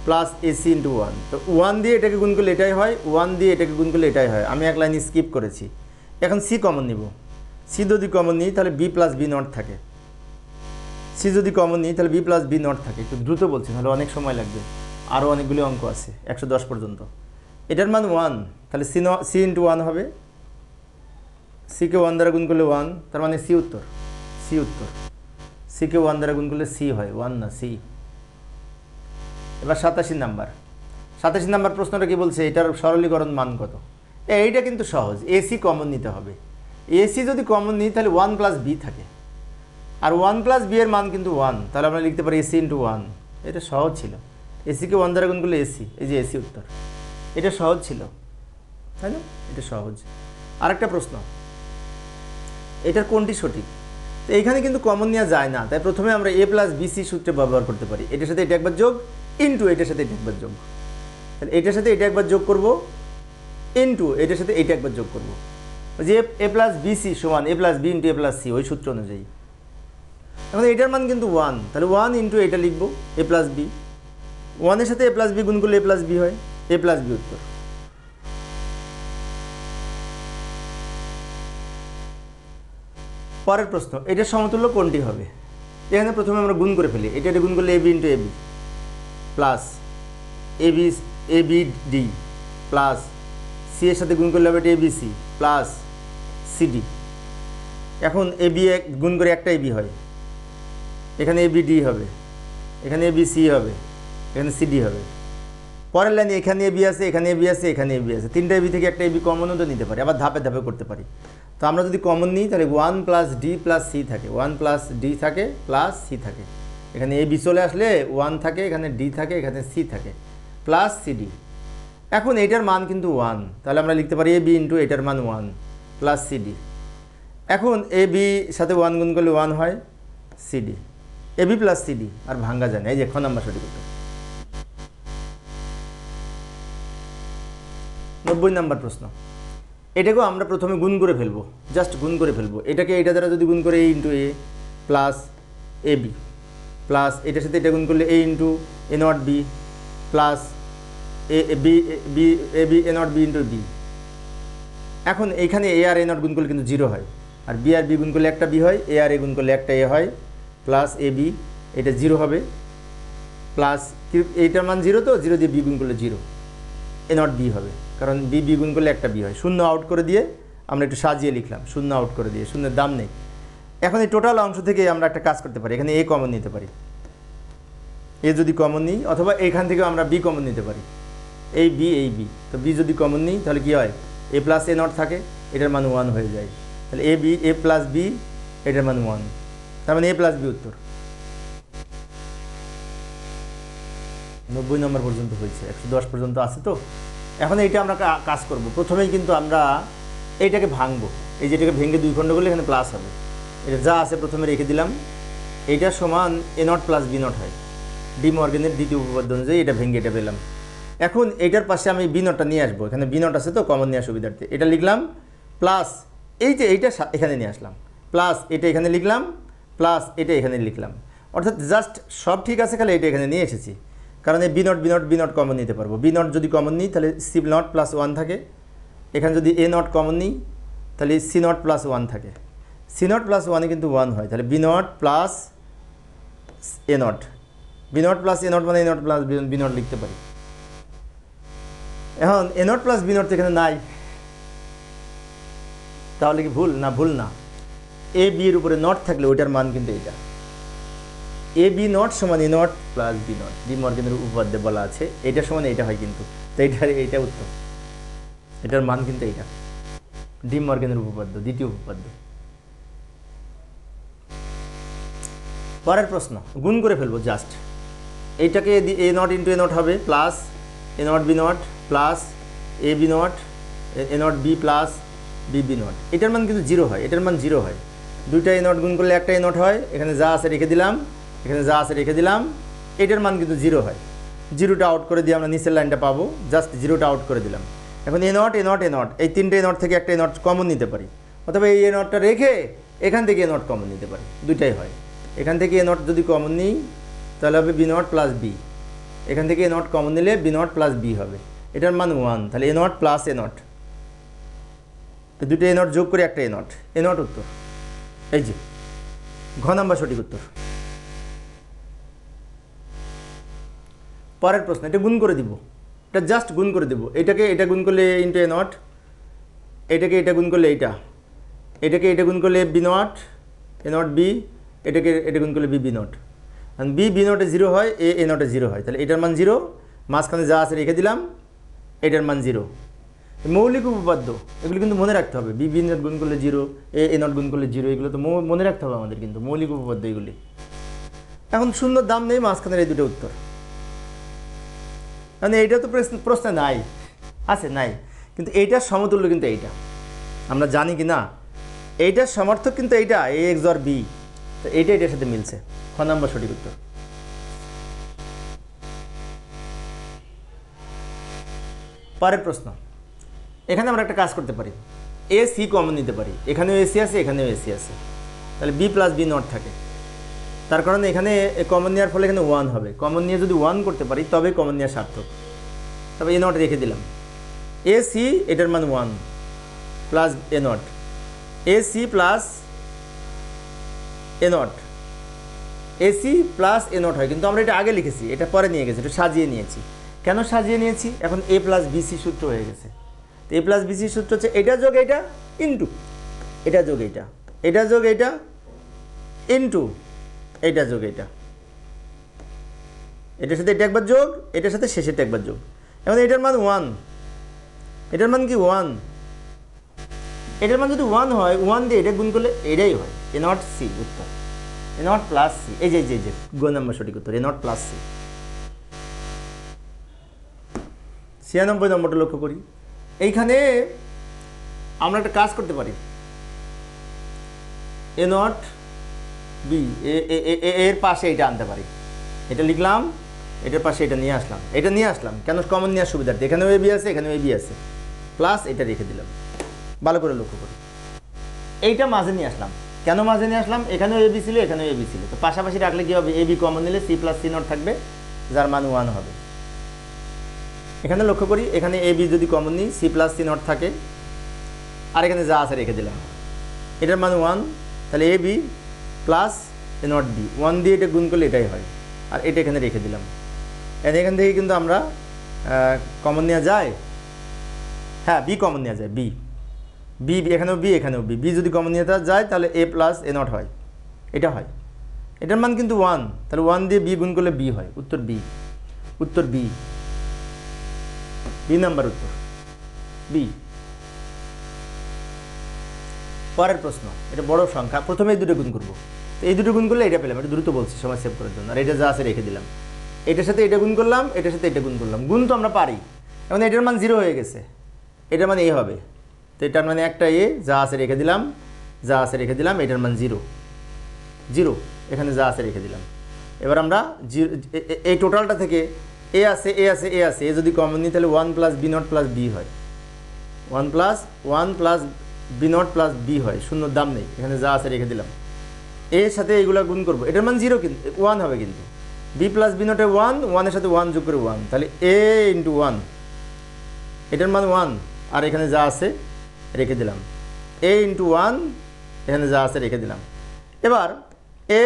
প্লাস এসি ইন্টু 1। তো 1 দিয়ে এটাকে গুণ করলে এটাই হয়, 1 দিয়ে এটাকে গুণ করলে এটাই হয়। আমি এক লাইন স্কিপ করেছি। এখন সি কমন নিব, সি যদি কমন নিই তাহলে বি প্লাস বি নট থাকে, সি যদি কমন নিই তাহলে বি প্লাস বি নট থাকে। একটু দ্রুত বলছি তাহলে অনেক সময় লাগবে, আরও অনেকগুলি অঙ্ক আছে 110 পর্যন্ত। এটার মান 1, তাহলে সি ইন্টু 1 হবে, সিকে 1 দ্বারা গুণ করলে 1, তার মানে সি উত্তর, সি উত্তর। সিকে 1 দ্বারা গুণ করলে সি হয়, 1 না সি। এবার 87 নাম্বার, 87 নাম্বার প্রশ্নটা কি বলছে, এটার সরলীকরণ মান কত? এইটা কিন্তু সহজ, এসি কমন নিতে হবে। এসি যদি কমন নিই তাহলে 1 প্লাস বি থাকে, আর 1 প্লাস বি এর মান কিন্তু 1, তাহলে আমরা লিখতে পারি এসি ইন্টু 1। এটা সহজ ছিল, এসিকে 1 দ্বারা গুণ করলে এসি, এই যে এসি উত্তর। এটা সহজ ছিল, তাই না? এটা সহজ। আরেকটা প্রশ্ন, এটার কোনটি সঠিক? তো এইখানে কিন্তু কমন নেওয়া যায় না, তাই প্রথমে আমরা এ প্লাস বিসি সূত্রে ব্যবহার করতে পারি। এটার সাথে এটা একবার যোগ ইন্টু এটার সাথে এটা একবার যোগ, তাহলে এটার সাথে এটা একবার যোগ করব ইন্টু এটার সাথে এটা একবার যোগ করব। যে এ প্লাস বিসি সমান এ plus B into a plus C, ওই সূত্র অনুযায়ী। এখন এটার মান কিন্তু 1, তাহলে 1 ইন্টু এটা লিখবো এ প্লাস বি, 1 এর সাথে এ প্লাস বি গুণ করলে এ প্লাস বি হয়, এ প্লাস বি উত্তর। পরের প্রশ্ন, এটার সমতুল্য কোনটি হবে? এখানে প্রথমে আমরা গুণ করে ফেলি, এটা গুণ করলে A B into A B plus A B D plus C এর সাথে গুণ করলে হবে এটা A B C plus CD. এখন এ বি গুণ করে একটা এ বি হয়, এখানে এ বি ডি হবে, এখানে এ বি সি হবে, এখানে সিডি হবে। পরের লাইনে এখানে এ বি আছে, এখানে এ বি আছে, এখানে এ বি আছে, তিনটা এ বি থেকে একটা এ বি কমনও তো নিতে পারি, আবার ধাপে ধাপে করতে পারি। তো আমরা যদি কমন নিই তাহলে 1 প্লাস ডি প্লাস সি থাকে, 1 প্লাস ডি থাকে প্লাস সি থাকে। এখানে এ বি চলে আসলে 1 থাকে, এখানে ডি থাকে, এখানে সি থাকে প্লাস সিডি। এখন এটার মান কিন্তু 1, তাহলে আমরা লিখতে পারি এ বি ইন্টু এটার মান 1 প্লাস সিডি। এখন এ বি সাথে 1 গুণ করলে 1 হয় CD, A B plus CD, আর ভাঙ্গা যায় না। এই যে খ নাম্বার সঠিক উত্তর। 90 নাম্বার প্রশ্ন, এটাকেও আমরা প্রথমে গুণ করে ফেলবো, জাস্ট গুণ করে ফেলবো। এটাকে এটা দ্বারা যদি গুণ করে a into a plus A B plus এটার সাথে এটা গুণ করলে a into A not B plus A b A not b into b. এখন এইখানে এ আর এ নট গুণ করলে কিন্তু 0 হয়, আর বি আর বি গুণ করলে একটা বি হয়, এ আর এ গুণ করলে একটা এ হয় প্লাস এ বি, এটা 0 হবে প্লাস এইটার মান 0, তো 0 দিয়ে বি গুণ করলে 0, এ নট বি হবে, কারণ বি গুণ করলে একটা বি হয়। শূন্য আউট করে দিয়ে আমরা একটু সাজিয়ে লিখলাম, শূন্য আউট করে দিয়ে, শূন্যের দাম নেই। এখন এই টোটাল অংশ থেকে আমরা একটা কাজ করতে পারি, এখানে এ কমন নিতে পারি, এ যদি কমন নিই, অথবা এইখান থেকে আমরা বি কমন নিতে পারি, এই বি। তো বি যদি কমন নিই তাহলে কী হয়, এ প্লাস এ নট থাকে, এটার মান 1 হয়ে যায়, তাহলে এ প্লাস বি এটার মান 1, তার মানে এ প্লাস বি উত্তর। 90 নম্বর পর্যন্ত হয়েছে, 110 পর্যন্ত আছে। তো এখন এইটা আমরা কাজ করব। প্রথমেই কিন্তু আমরা এইটাকে ভাঙবো, এই যেটাকে ভেঙে 2 খণ্ড করলে এখানে প্লাস হবে। এটা যা আছে প্রথমে রেখে দিলাম, এইটা সমান a not plus B not হয়। ডি মর্গেনের দ্বিতীয় উপপাদ্য অনুযায়ী এটা ভেঙে এটা পেলাম। এখন এইটার পাশে আমি বি নটটা নিয়ে আসবো, এখানে বি নট আছে তো কমন নেওয়ার সুবিধার্থে এটা লিখলাম, প্লাস এই যে এইটা এখানে নিয়ে আসলাম, প্লাস এটা এখানে লিখলাম, প্লাস এটা এখানে লিখলাম। অর্থাৎ জাস্ট সব ঠিক আছে, খালি এটা এখানে নিয়ে এসেছি, কারণ এই বি নট কমন নিতে পারবো। বি নট যদি কমন নিই তাহলে সি নট প্লাস 1 থাকে, এখানে যদি এ নট কমন নিই তাহলে সি নট প্লাস 1 থাকে। সি নট প্লাস 1 কিন্তু 1 হয়, তাহলে B not plus A not, B not plus A not মানে A not plus B not লিখতে পারি। এখন এ নট প্লাস বি নট তো এখানে নাই, তাহলে কি ভুল না? ভুল না। এ বি এর উপরে নট থাকলে ওইটার মান কিন্তু এইটা, এ বি নট সমান a not plus B not, D মর্গেনের উপপাদ্যে বলা আছে এটা সমান এইটা হয় কিন্তু, তো এইটা উত্তর, এটার মান কিন্তু এইটা, ডি মর্গেনের উপপাদ্য, দ্বিতীয় উপপাদ্য। পরের প্রশ্ন, গুণ করে ফেলবো জাস্ট, এইটাকে A not into A not হবে, plus A not B not plus A B not A not B plus B B not. এটার মান কিন্তু 0 হয়, এটার মান 0 হয়। দুইটা এ নট গুণ করলে একটা এ নট হয়, এখানে যা আছে রেখে দিলাম, এখানে যা আছে রেখে দিলাম, এটার মান কিন্তু 0 হয়। 0টা আউট করে দিয়ে আমরা নিচের লাইনটা পাবো, জাস্ট 0টা আউট করে দিলাম। এখন এ not A not A not, এই তিনটে এ নট থেকে একটা এ নট কমন নিতে পারি, অথবা এই এ নটটা রেখে এখান থেকে এ নট কমন নিতে পারি, দুইটাই হয়। এখান থেকে এ নট যদি কমন নিই তাহলে হবে বি নট প্লাস বি, এখান থেকে এ নট কমন নিলে বি নট প্লাস বি হবে, এটার মান 1, তাহলে A not plus A not, দুটো এ নট যোগ করে একটা এ নট উত্তর। এই যে ঘ নাম্বার সঠিক উত্তর। পরের প্রশ্ন, এটা গুণ করে দিব, এটা জাস্ট গুণ করে দেবো, এটাকে এটা গুণ করলে ইন্টু এ নট, এটাকে এটা গুণ করলে এইটা, এটাকে এটা গুণ করলে B not A not B, এটাকে এটা গুণ করলে বি বি নট, বি নটে 0 হয়, এ নটে 0 হয়, তাহলে এটার মান 0, মাঝখানে যা আছে রেখে দিলাম, এটার মান 0। মৌলিক উপপাদ্য এগুলো কিন্তু মনে রাখতে হবে, বি নট গুণ করলে 0, এ নট গুণ করলে 0, এগুলো তো মনে রাখতে হবে আমাদের, কিন্তু মৌলিক উপপাদ্য এগুলি। এখন সুন্দর দাম নেই, মাঝখানের এই দুটো উত্তর, মানে এইটা তো প্রশ্ন নাই, আছে নাই, কিন্তু এইটার সমতুল্য কিন্তু এইটা, আমরা জানি কি না এইটার সমর্থক কিন্তু এইটা, এ এক্স অর বি, তো এইটা এটার সাথে মিলছে, খ নাম্বার সঠিক উত্তর। পরের প্রশ্ন, এখানে আমরা একটা কাজ করতে পারি, এ সি কমন নিতে পারি, এখানেও এসি আছে এখানেও এসি আছে, তাহলে বি প্লাস বি নট থাকে, তার কারণে এখানে কমন নেওয়ার ফলে এখানে 1 হবে, কমন নিয়ে যদি 1 করতে পারি তবে কমন নেওয়া সার্থক। তবে এ নট রেখে দিলাম, এ সি এটার মান 1 plus A not, A C plus A not, A C plus A not হয়, কিন্তু আমরা এটা আগে লিখেছি, এটা পরে নিয়ে গেছি, এটা সাজিয়ে নিয়েছি। কেন সাজিয়ে নিয়েছি? এখন এ প্লাস বিসি সূত্র হয়ে গেছে, তো এ প্লাস বিসি সূত্র হচ্ছে এটা যোগ এটা ইন্টু এটা যোগ এটা, এটা যোগ এটা ইন্টু এটা যোগ এটা, এটার সাথে এটা একবার যোগ, এটার সাথে শেষেরটা একবার যোগ। এখন এটার মান 1, এটার মান কি 1, এটার মান যদি 1 হয়, 1 দিয়ে এটা গুণ করলে এটাই হয়, এ নট সি উত্তর, এ নট প্লাস সি, এই যে গ নাম্বার সঠিক উত্তর, এ নট প্লাস সি। 96 নম্বরটা লক্ষ্য করি, এইখানে আমরা একটা কাজ করতে পারি, এ নট বি এর পাশে এটা আনতে পারি, এটা লিখলাম, এটার পাশে এটা নিয়ে আসলাম, কেন? কমন নেওয়ার সুবিধার্থে, এখানেও এ বি আছে এখানেও এ বি আছে, প্লাস এটা রেখে দিলাম। ভালো করে লক্ষ্য করি, এইটা মাঝে নিয়ে আসলাম, কেন মাঝে নিয়ে আসলাম? এখানেও এ বি ছিল এখানেও এ বি ছিল, তো পাশাপাশি রাখলে কী হবে? এ বি কমন নিলে সি প্লাস সি নট থাকবে, যার মান 1 হবে। এখানে লক্ষ্য করি, এখানে এ বি যদি কমন নিই সি প্লাস সি নট থাকে, আর এখানে যা আছে রেখে দিলাম, এটার মান 1, তাহলে A B plus A not b, 1 দিয়ে এটা গুণ করলে এটাই হয়, আর এটা এখানে রেখে দিলাম। এখান থেকে কিন্তু আমরা কমন নেওয়া যায়, হ্যাঁ বি কমন নেওয়া যায়, বি এখানেও বি যদি কমন নিয়ে যায় তাহলে এ প্লাস এ নট হয়, এটা হয়, এটার মান কিন্তু 1, তাহলে 1 দিয়ে বি গুণ করলে বি হয়, উত্তর বি, বি নাম্বার উত্তর, বি। পরের প্রশ্ন, এটা বড় সংখ্যা, প্রথমে এই দুটো গুণ করবো, তো এই দুটো গুণ করলে এটা পেলাম, এটা দ্রুত বলছি সময় সেভ করার জন্য, আর এটা যা আছে রেখে দিলাম, এটার সাথে এটা গুণ করলাম, এটার সাথে এটা গুণ করলাম, গুণ তো আমরা পারি, এখন এটার মান 0 হয়ে গেছে, এটার মান এ হবে, তো এটার মানে একটা এ যা আছে রেখে দিলাম, যা আছে রেখে দিলাম, এটার মান 0 0, এখানে যা আছে রেখে দিলাম। এবার আমরা এই টোটালটা থেকে এ আছে এ আছে এ আছে, এ যদি কমন নিই তাহলে 1 plus B not plus B হয়, 1 plus B not plus B হয়, শূন্যর দাম নেই, এখানে যা আছে রেখে দিলাম। এর সাথে এইগুলো গুণ করবো, এটার মান 0 কিন্তু 1 হবে, কিন্তু বি প্লাস বি নটে 1, 1-এর সাথে 1 যোগ করে 1, তাহলে এ ইন্টু 1, এটার মান 1, আর এখানে যা আছে রেখে দিলাম, এ ইন্টু 1, এখানে যা আছে রেখে দিলাম। এবার এ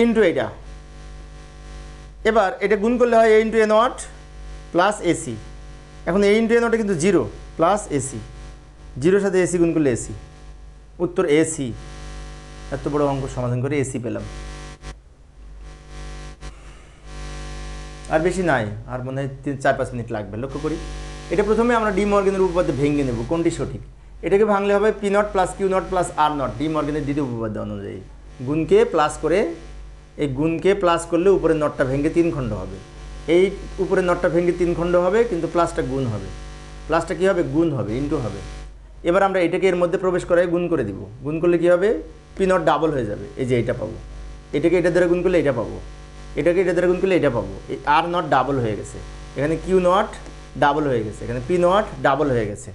ইন্টু এটা, এবার এটা গুণ করলে হয় a into A not plus AC. এখন এ ইন্টু এ নটে কিন্তু 0 প্লাস এসি, 0-এর সাথে এসি গুণ করলে এসি, উত্তর এসি। এত বড় অঙ্ক সমাধান করে এসি পেলাম। আর বেশি নাই, আর মনে হয় 4-5 মিনিট লাগবে। লক্ষ্য করি, এটা প্রথমে আমরা ডি মর্গেনের উপপাদ্য ভেঙে নেব, কোনটি সঠিক। এটাকে ভাঙলে হবে p not plus q not plus r not, D মর্গেনের দ্বিতীয় উপপাদ্য অনুযায়ী। গুণকে প্লাস করে, এই গুণকে প্লাস করলে উপরের নটটা ভেঙে 3 খণ্ড হবে, এই উপরের নটটা ভেঙে 3 খণ্ড হবে, কিন্তু প্লাসটা গুণ হবে, প্লাসটা কী হবে, গুণ হবে, ইন্টু হবে। এবার আমরা এটাকে এর মধ্যে প্রবেশ করাই গুণ করে দিব, গুণ করলে কী হবে, পি নট ডাবল হয়ে যাবে, এই যে এটা পাবো, এটাকে এটা দ্বারা গুণ করলে এটা পাবো, এটাকে এটা দ্বারা গুণ করলে এটা পাবো। এই আর নট ডাবল হয়ে গেছে, এখানে কিউ নট ডাবল হয়ে গেছে, এখানে পি নট ডাবল হয়ে গেছে।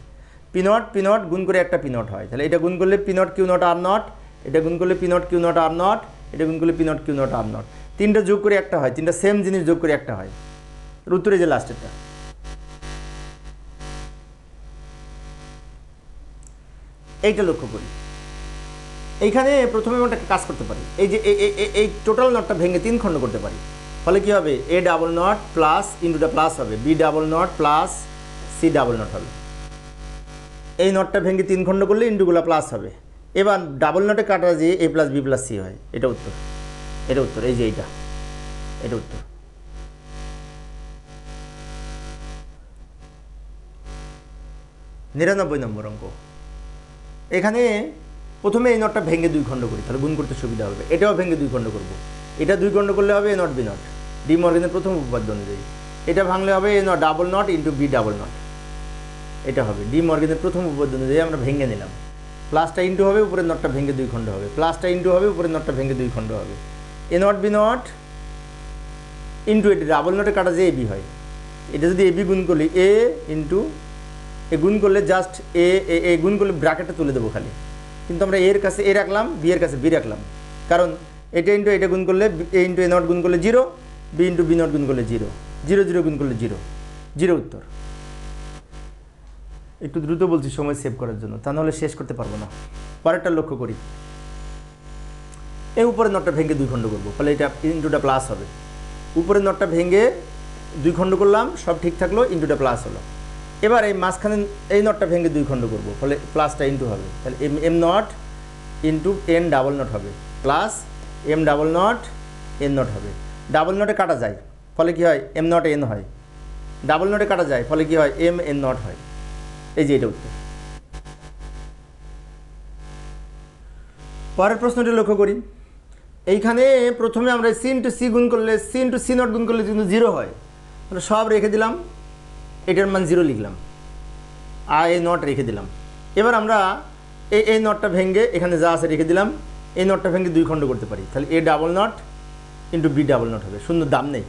পি নট গুণ করে একটা পি নট হয়, তাহলে এটা গুণ করলে P not Q not R not, এটা গুণ করলে P not Q not R not, এটা গুণ করলে P not Q not R not, তিনটা যোগ করে একটা হয়, তিনটা সেম জিনিস যোগ করে একটা হয়। উত্তরে যে লাস্টেরটা। এইটা লক্ষ্য করি, এইখানে প্রথমে আমরা একটা কাজ করতে পারি, এই যে এই টোটাল নটটা ভেঙে 3 খণ্ড করতে পারি, ফলে কী হবে, এ ডাবল নট প্লাস ইন্টুটা প্লাস হবে, B double not plus C double not হবে। এই নটটা ভেঙে 3 খণ্ড করলে ইন্টুগুলো প্লাস হবে। এবার ডাবল নটে কাটা যে এ প্লাস বি প্লাস সি হয়, এটা উত্তর, এটা উত্তর, এই যে এইটা, এটা উত্তর। 99 নম্বর অঙ্ক। এখানে প্রথমে এই নটটা ভেঙে 2 খণ্ড করি, তাহলে গুণ করতে সুবিধা হবে। এটাও ভেঙে 2 খণ্ড করব, এটা 2 খণ্ড করলে হবে A not B not, D মর্গেনের প্রথম উপপাদ্য অনুযায়ী। এটা ভাঙলে হবে A not double not into B double not, এটা হবে ডি মর্গেনের প্রথম উপপাদ্য অনুযায়ী। আমরা ভেঙে নিলাম, প্লাসটা ইন্টু হবে, উপরের নটটা ভেঙে 2 খণ্ড হবে, প্লাসটা ইন্টু হবে, উপরের নটটা ভেঙে 2 খণ্ড হবে। A not B not into এটি ডাবল নটে কাটা যে এ বি হয়, এটা যদি এ বি গুণ করি এ ইন্টু এ গুণ করলে জাস্ট এ গুণ করলে ব্র্যাকেটটা তুলে দেবো খালি, কিন্তু আমরা এর কাছে এ রাখলাম, বি এর কাছে বি রাখলাম, কারণ এটা ইন্টু এটা গুণ করলে এ ইন্টু এ নট গুণ করলে 0, বি ইন্টু বি নট গুণ করলে 0, 0 0 গুণ করলে 0, 0 উত্তর। একটু দ্রুত বলছি সময় সেভ করার জন্য, তা নাহলে শেষ করতে পারবো না। পরেরটা লক্ষ্য করি, এই উপরের নটটা ভেঙে 2 খণ্ড করবো, ফলে এটা ইন্টুটা প্লাস হবে। উপরের নটটা ভেঙে 2 খণ্ড করলাম, সব ঠিক থাকলো, ইন্টুটা প্লাস হলো। এবার এই মাঝখানে এই নটটা ভেঙে 2 খণ্ড করবো, ফলে প্লাসটা ইন্টু হবে, তাহলে M not into N double not হবে, plus M double not N not হবে। ডাবল নটে কাটা যায়, ফলে কী হয়, এম নট এন হয়, ডাবল নটে কাটা যায়, ফলে কী হয়, এম এন নট হয়। এই যে এটা উত্তর। পরের প্রশ্নটি লক্ষ্য করি, এইখানে প্রথমে আমরা সি ইন্টু সি গুণ করলে, সি ইন্টু সি নট গুণ করলে কিন্তু 0 হয়, তাহলে সব রেখে দিলাম, এটার মান 0 লিখলাম, আর এই নট রেখে দিলাম। এবার আমরা এই নটটা ভেঙে এখানে যা আছে রেখে দিলাম, এই নটটা ভেঙে 2 খণ্ড করতে পারি, তাহলে A double not into B double not হবে, শূন্য দাম নেই,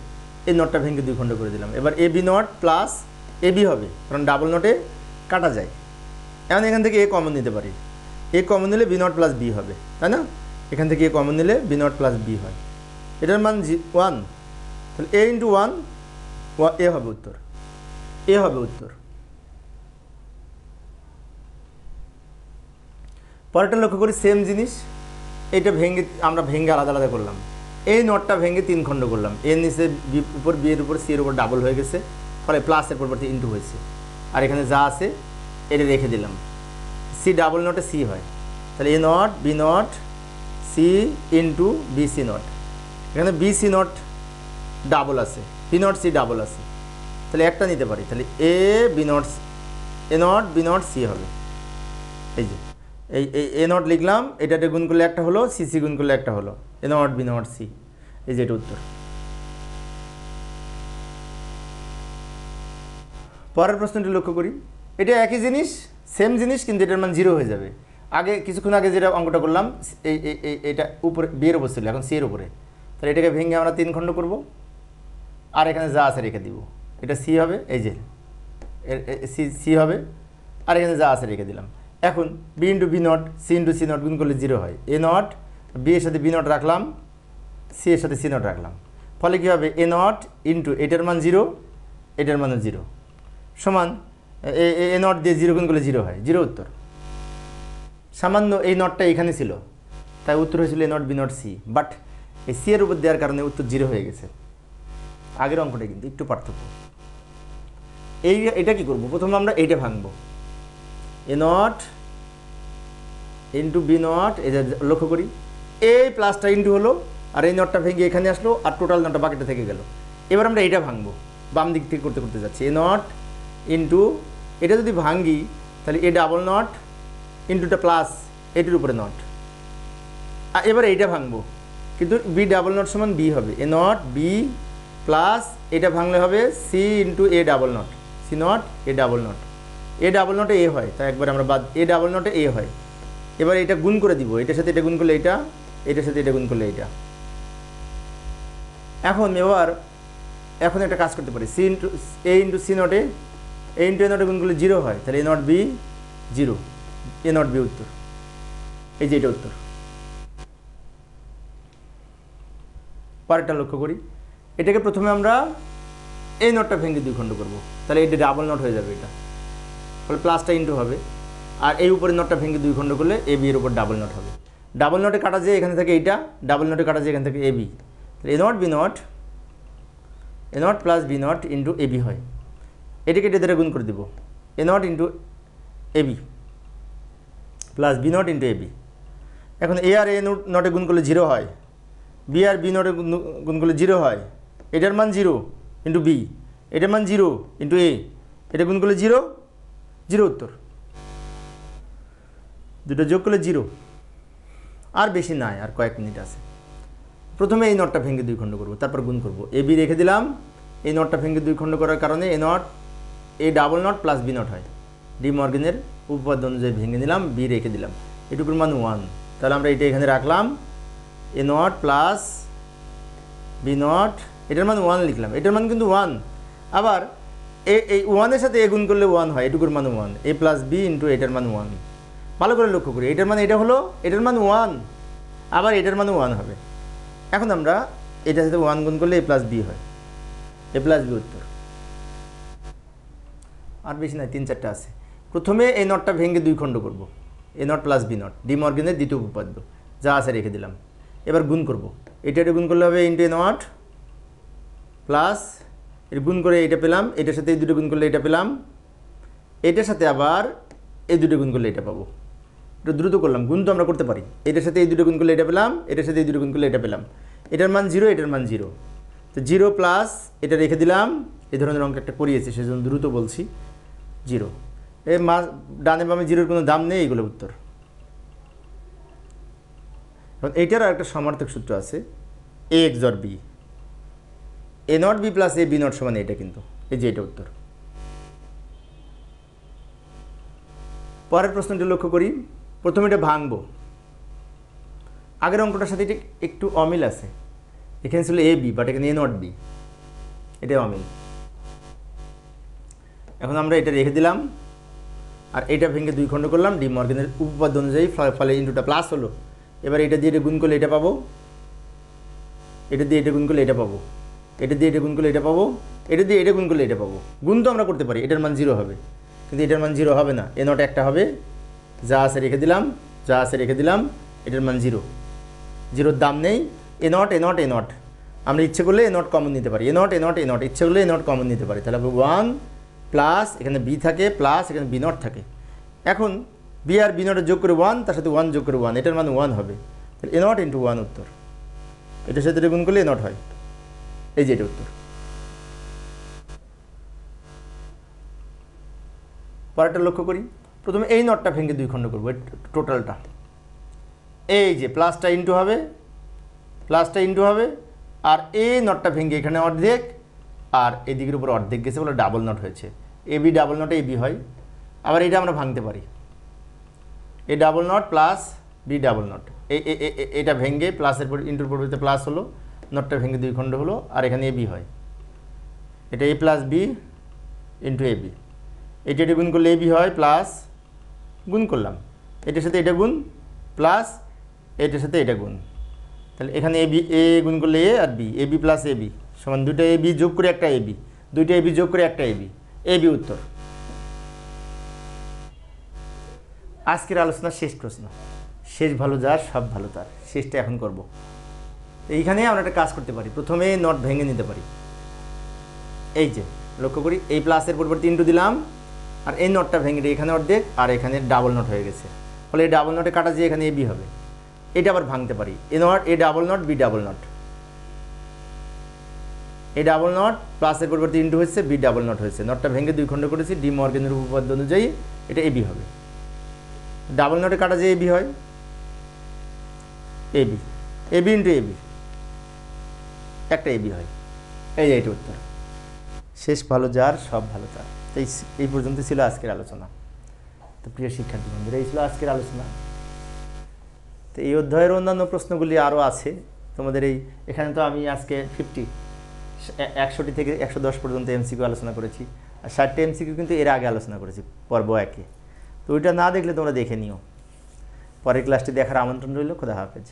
এই নটটা ভেঙে 2 খণ্ড করে দিলাম। এবার A B not plus A B হবে, কারণ ডাবল নটে কাটা যায়। এখন এখান থেকে এ কমন নিতে পারি, এ কমন নিলে বি নট প্লাস বি হবে, তাই না, এখান থেকে এ কমন নিলে বি নট প্লাস বি হয়, এটার মান 1, তাহলে এ ইন্টু 1 এ হবে উত্তর, এ হবে উত্তর। পরেরটা লক্ষ্য করি, সেম জিনিস, এইটা ভেঙে আমরা ভেঙে আলাদা আলাদা করলাম, এই নটটা ভেঙে 3 খণ্ড করলাম, এর নিচে বি উপর বি এর উপর সি এর উপর ডাবল হয়ে গেছে, ফলে প্লাসের পরিবর্তে ইন্টু হয়েছে, আর এখানে যা আছে এটা রেখে দিলাম, সি ডাবল নটে সি হয়, তাহলে A not B not C into B C not, এখানে বি সি নট ডাবল আছে, বি নট সি ডাবল আছে, তাহলে একটা নিতে পারি, তাহলে A B not A not B not C হবে। এই যে এই এ নট লিখলাম, এটাতে গুণ করলে একটা হলো, সি সি গুণ করলে একটা হলো, এ নট বি নট সি, এই যে এটা উত্তর। পরের প্রশ্নটি লক্ষ্য করি, এটা একই জিনিস, সেম জিনিস, কিন্তু এটার মান 0 হয়ে যাবে। আগে কিছুক্ষণ আগে যেটা অঙ্কটা করলাম এটা উপরে বি এর উপর ছিল, এখন সি এর উপরে, তাহলে এটাকে ভেঙে আমরা 3 খণ্ড করব আর এখানে যা আছে রেখে দিব। এটা সি হবে, এই যে সি হবে, আর এখানে যা আছে রেখে দিলাম। এখন B into B not C into C not গুণ করলে 0 হয়। এ নট বি এর সাথে বি নট রাখলাম, সি এর সাথে সি নট রাখলাম, ফলে কী হবে এ নট ইন্টু এটার মান 0, এটার মানও 0 সমান এ নট দিয়ে 0 গুণ করলে 0 হয়, 0 উত্তর। সামান্য এই নটটা এখানে ছিল, তাই উত্তর হয়েছিল A not B not C, but এই সি এর উপর দেওয়ার কারণে উত্তর 0 হয়ে গেছে। আগের অঙ্কটা কিন্তু একটু পার্থক্য। এটা কি করব, প্রথমে আমরা এইটা ভাঙবো, এ নট ইন্টু বি নট, এই যে লক্ষ্য করি এই প্লাসটা ইন্টু হলো, আর এই নটটা ভেঙে এখানে আসলো, আর টোটাল নটটা বাকিটা থেকে গেল। এবার আমরা এটা ভাঙবো, বাম দিক থেকে করতে করতে যাচ্ছি, এ নট ইন্টু এটা যদি ভাঙি তাহলে এ ডাবল নট ইন্টুটা প্লাস এটির উপরে নট। আর এবার এইটা ভাঙবো, কিন্তু বি ডাবল নট সমান বি হবে, এ নট বি প্লাস এটা ভাঙলে হবে C into A double not, C not A double not, A double নটে এ হয়, তাই একবার আমরা বাদ, এ ডাবল নটে এ হয়। এবার এটা গুণ করে দিব, এটার সাথে এটা গুণ করলে এটা, এটার সাথে এটা গুণ করলে এটা। এখন একটা কাজ করতে পারি, C into A into C নটে, এ ইন্টু এ নটে গুণ করলে 0 হয়, তাহলে A not B 0, A not B উত্তর। এই যে এটা উত্তর। পরেরটা লক্ষ্য করি, এটাকে প্রথমে আমরা এই নটটা ভেঙে 2 খণ্ড করব, তাহলে এটা ডাবল নট হয়ে যাবে, এটা ফলে প্লাসটা ইন্টু হবে, আর এই উপরে নটটা ভেঙে 2 খণ্ড করলে এ বি এর উপর ডাবল নট হবে। ডাবল নটে কাটা যায় এখান থেকে এইটা, ডাবল নটে কাটা যায় এখান থেকে এ বি, তাহলে A not B not, A not plus B not into A B হয়। এটাকে এটা দ্বারা গুণ করে দেবো, A not into A B plus B not into A B. এখন এ আর এ নটে গুণ করলে 0 হয়, বি আর বি নটে গুণ করলে 0 হয়, এটার মান 0 ইন্টু বি, এটার মান 0 ইন্টু এ, এটা গুণ করলে 0, 0 উত্তর। দুটো যোগ করলে 0, আর বেশি নাই, আর কয়েক মিনিট আছে। প্রথমে এই নটটা ভেঙে 2 খণ্ড করব, তারপর গুণ করব, এ বি রেখে দিলাম, এই নটটা ভেঙে 2 খণ্ড করার কারণে A not A double not plus B not হয়, ডি মর্গেনের উপপাদ্য অনুযায়ী ভেঙে নিলাম, বি রেখে দিলাম, এটুকুর মান 1, তাহলে আমরা এটা এখানে রাখলাম, এ নট প্লাস বি নট, এটার মান 1 লিখলাম, এটার মান কিন্তু 1, আবার এই 1 এর সাথে এ গুণ করলে 1 হয়, এটুকুর মান 1, এ প্লাস বি ইন্টু এটার মান 1। ভালো করে লক্ষ্য করি, এটার মান এটা হলো, এটার মান 1, আবার এটার মানও 1 হবে। এখন আমরা এটার সাথে 1 গুণ করলে এ প্লাস বি হয়, এ প্লাস বি উত্তর। আর বেশি নয়, 3-4টা আছে। প্রথমে এই নটটা ভেঙে 2 খণ্ড করব, A not plus B not, D মর্গেনের দ্বিতীয় উপপাদ্য, যা আছে রেখে দিলাম। এবার গুণ করব, এটা গুণ করলে হবে ইন্টু এ নট প্লাস, এটা গুণ করে এটা পেলাম, এটার সাথে এই দুটো গুণ করলে এটা পেলাম, এটার সাথে আবার এই দুটো গুণ করলে এটা পাবো। এটা দ্রুত করলাম, গুণ তো আমরা করতে পারি, এটার সাথে এই দুটো গুণ করলে এটা পেলাম, এটার সাথে এই দুটো গুণ করলে এটা পেলাম, এটার মান 0, এটার মান 0, তো 0 প্লাস এটা রেখে দিলাম। এই ধরনের অঙ্ক একটা করিয়েছি, সেজন্য দ্রুত বলছি, 0। এই ডানে বামে 0-র কোনো দাম নেই, এগুলো উত্তর। এখন এইটার একটা সমার্থক সূত্র আছে, A XOR B, A not B plus A B not সমান এটা, কিন্তু এই যে এটা উত্তর। পরের প্রশ্নটি লক্ষ্য করি, প্রথমে এটা ভাঙবো, আগের অঙ্কটার সাথে এটা একটু অমিল আছে, এখানে ছিল এ বি, বাট এখানে এ নট বি, এটাই অমিল। এখন আমরা এটা রেখে দিলাম, আর এটা ভেঙে 2 খণ্ড করলাম, ডি মর্গেনের উপপাদ্য অনুযায়ী, ফলে ইন্টুটা প্লাস হলো। এবার এটা দিয়ে এটা গুণ করলে এটা পাবো, এটা দিয়ে এটা গুণ করলে এটা পাবো, এটা দিয়ে এটা গুণ করলে এটা পাবো, এটা দিয়ে এটা গুণ করলে এটা পাবো। গুণ তো আমরা করতে পারি, এটার মান 0 হবে, কিন্তু এটার মান 0 হবে না, এ নট একটা হবে, যা আছে রেখে দিলাম, যা আছে রেখে দিলাম, এটার মান 0, 0-র দাম নেই। A not A not A not, আমরা ইচ্ছে করলে এ নট কমন নিতে পারি, এ not A not A not, ইচ্ছে করলে এ নট কমন নিতে পারি, তাহলে 1 প্লাস এখানে বি থাকে, প্লাস এখানে বি নট থাকে। এখন বি আর বি নটের যোগ করে 1, তার সাথে 1 যোগ করে 1, এটার মান 1 হবে, তাহলে এ নট ইন্টু 1 উত্তর। এটার সাথে গুণ করলে এ নট হয়, এই যে এটা উত্তর। পরেরটা লক্ষ্য করি, প্রথমে এই নটটা ভেঙে 2 খণ্ড করবো, টোটালটা, এই যে প্লাসটা ইন্টু হবে, প্লাসটা ইন্টু হবে, আর এই নটটা ভেঙে এখানে অর্ধেক, আর এদিকের উপর অর্ধেক গেছে বলে ডাবল নট হয়েছে, এ বি ডাবল নটে এ বি হয়, আবার এটা আমরা ভাঙতে পারি, A double not plus B double not, এটা ভেঙে প্লাসের ইন্টুর পরিবর্তে প্লাস হলো, নটটা ভেঙে 2 খণ্ড হলো, আর এখানে এ বি হয়, এটা এ plus B into A B, এটা গুণ করলে এ বি হয় প্লাস, গুণ করলাম এটার সাথে এটা গুণ প্লাস এটার সাথে এটা গুণ, তাহলে এখানে এ বি, এ গুণ করলে এ আর B, A B plus A B সমান 2টা এ বি যোগ করে একটা এ বি, 2টা এ বি যোগ করে একটা এ বি উত্তর। আজকের আলোচনার শেষ প্রশ্ন, শেষ ভালো যার সব ভালো তার, শেষটা এখন করব। এইখানে আমরা একটা কাজ করতে পারি, প্রথমে নট ভেঙে নিতে পারি। এই যে লক্ষ্য করি, এই প্লাসের পরিবর্তে ইন্টু দিলাম, আর এই নটটা ভেঙে দিয়ে এখানে অর্ধেক, আর এখানে ডাবল নট হয়ে গেছে, ফলে এই ডাবল নটে কাটা যে এখানে এ বি হবে, এটা আবার ভাঙতে পারি, এ not A double not B double not, A double not প্লাসের পরিবর্তে ইন্টু হচ্ছে বি ডাবল নট হয়েছে, নটটা ভেঙে 2 খণ্ড করেছি, ডি মর্গেনের উপপাদ্য অনুযায়ী এটা এ বি হবে, ডাবল নটে কাটা যে এ বি হয়, A B into A B, একটা এ বি হয়, এইটা উত্তর। শেষ ভালো যার সব ভালো তার। এই পর্যন্ত ছিল আজকের আলোচনা। তো প্রিয় শিক্ষার্থী বন্ধুরা, এই ছিল আজকের আলোচনা। তো এই অধ্যায়ের অন্যান্য প্রশ্নগুলি আরও আছে তোমাদের, এখানে তো আমি আজকে 100টি থেকে 110 পর্যন্ত এমসিকিউ আলোচনা করেছি, আর 60টি এমসিকিউ কিন্তু এর আগে আলোচনা করেছি পর্ব 1-এ। তো ওইটা না দেখলে তোমরা দেখে নিও। পরের ক্লাসটি দেখার আমন্ত্রণ রইল। খোদা হাফেজ।